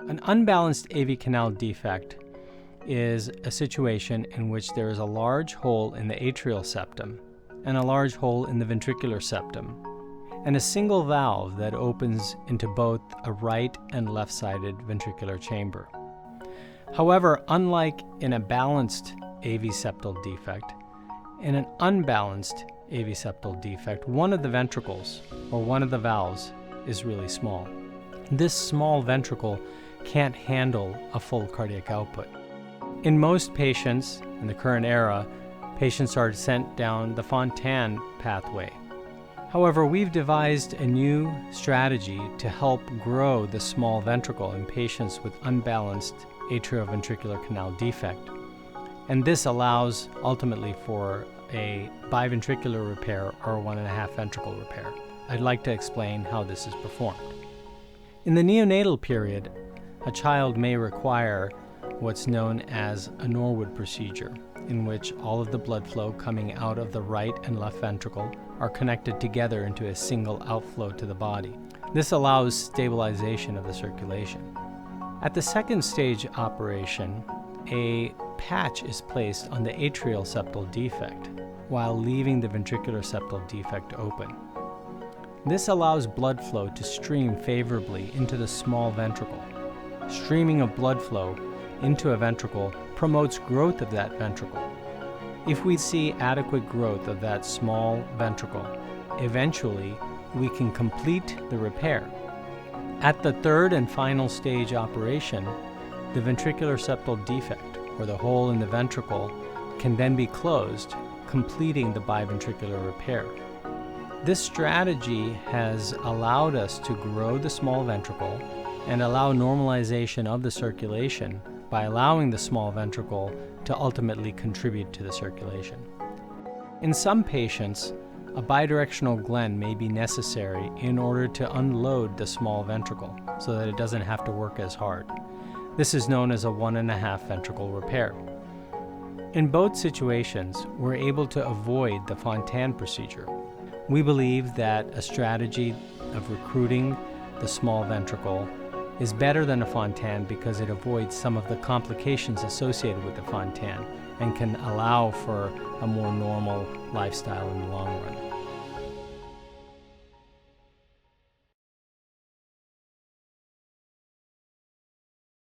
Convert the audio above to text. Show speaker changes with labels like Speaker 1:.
Speaker 1: An unbalanced AV canal defect is a situation in which there is a large hole in the atrial septum and a large hole in the ventricular septum, and a single valve that opens into both a right and left-sided ventricular chamber. However, unlike in a balanced AV septal defect, in an unbalanced AV septal defect, one of the ventricles, or one of the valves, is really small. This small ventricle can't handle a full cardiac output. In most patients, in the current era, patients are sent down the Fontan pathway. However, we've devised a new strategy to help grow the small ventricle in patients with unbalanced atrioventricular canal defect. And this allows ultimately for a biventricular repair or 1.5 ventricle repair. I'd like to explain how this is performed. In the neonatal period, a child may require what's known as a Norwood procedure, in which all of the blood flow coming out of the right and left ventricle are connected together into a single outflow to the body. This allows stabilization of the circulation. At the second stage operation, a patch is placed on the atrial septal defect while leaving the ventricular septal defect open. This allows blood flow to stream favorably into the small ventricle. Streaming of blood flow into a ventricle promotes growth of that ventricle. If we see adequate growth of that small ventricle, eventually we can complete the repair. At the third and final stage operation, the ventricular septal defect, or the hole in the ventricle, can then be closed, completing the biventricular repair. This strategy has allowed us to grow the small ventricle and allow normalization of the circulation by allowing the small ventricle to ultimately contribute to the circulation. In some patients, a bidirectional Glenn may be necessary in order to unload the small ventricle so that it doesn't have to work as hard. This is known as a 1.5 ventricle repair. In both situations, we're able to avoid the Fontan procedure. We believe that a strategy of recruiting the small ventricle is better than a Fontan because it avoids some of the complications associated with the Fontan and can allow for a more normal lifestyle in the long run.